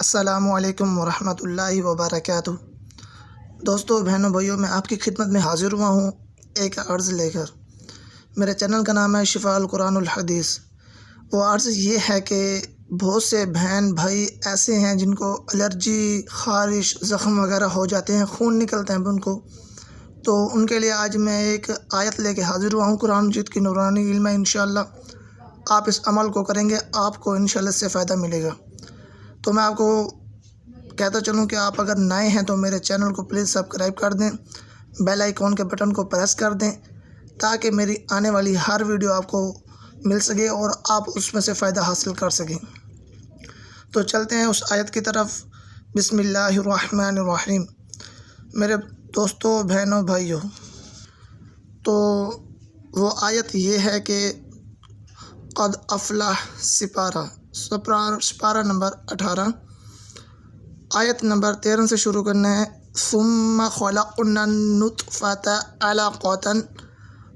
السلام علیکم ورحمۃ اللہ وبرکاتہ۔ دوستو بہنوں بھائیوں، میں آپ کی خدمت میں حاضر ہوا ہوں ایک عرض لے کر۔ میرے چینل کا نام ہے شفاء القرآن الحدیث۔ وہ عرض یہ ہے کہ بہت سے بہن بھائی ایسے ہیں جن کو الرجی، خارش، زخم وغیرہ ہو جاتے ہیں، خون نکلتے ہیں ان کو، تو ان کے لیے آج میں ایک آیت لے کے حاضر ہوا ہوں قرآن مجید کی نورانی علم ہے۔ انشاءاللہ آپ اس عمل کو کریں گے، آپ کو انشاءاللہ اس سے فائدہ ملے گا۔ تو میں آپ کو کہتا چلوں کہ آپ اگر نئے ہیں تو میرے چینل کو پلیز سبسکرائب کر دیں، بیل آئیکن کے بٹن کو پریس کر دیں تاکہ میری آنے والی ہر ویڈیو آپ کو مل سکے اور آپ اس میں سے فائدہ حاصل کر سکیں۔ تو چلتے ہیں اس آیت کی طرف۔ بسم اللہ الرحمن الرحیم۔ میرے دوستو بہنوں بھائیوں، تو وہ آیت یہ ہے کہ قد افلح سپارہ نمبر 18، آیت نمبر 13 سے شروع کرنا ہے۔ ثم خلقنا النطفة علقة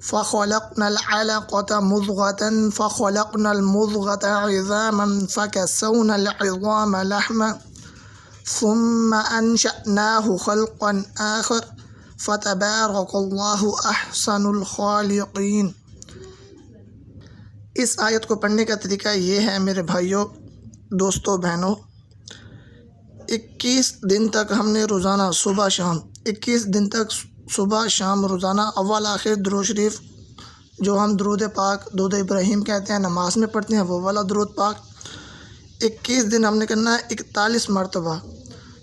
فخلقنا العلقة مضغة فخلقنا المضغة عظاما فكسونا العظام لحما ثم أنشأناه خلقا آخر فتبارك الله أحسن الخالقين۔ اس آیت کو پڑھنے کا طریقہ یہ ہے میرے بھائیوں، دوستو بہنوں، 21 دن تک ہم نے روزانہ صبح شام 21 دن تک صبح شام روزانہ اول آخر درود شریف، جو ہم درود پاک درود ابراہیم کہتے ہیں، نماز میں پڑھتے ہیں، وہ والا درود پاک 21 دن ہم نے کرنا ہے 41 مرتبہ۔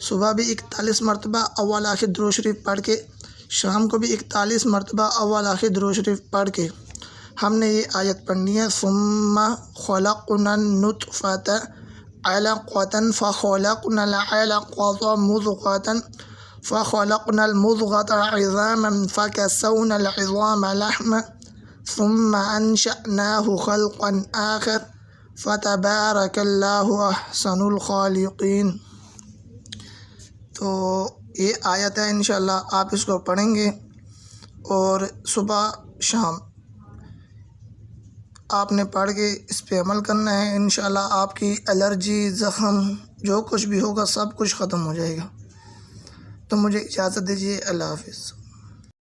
صبح بھی 41 مرتبہ اول آخر درود شریف پڑھ کے، شام کو بھی 41 مرتبہ اول آخر درود شریف پڑھ کے ہم نے یہ آیت پڑھنی ہے۔ ثم خلقنا النطفة علقة فخلقنا العلقة مضغة فخلقنا المضغة عظاما فكسونا العظام لحما ثم أنشأناه خلقا آخر فتبارك الله أحسن الخالقين۔ تو یہ آیت ہے، انشاءاللہ آپ اس کو پڑھیں گے اور صبح شام آپ نے پڑھ کے اس پہ عمل کرنا ہے۔ انشاءاللہ آپ کی الرجی، زخم، جو کچھ بھی ہوگا سب کچھ ختم ہو جائے گا۔ تو مجھے اجازت دیجیے، اللہ حافظ۔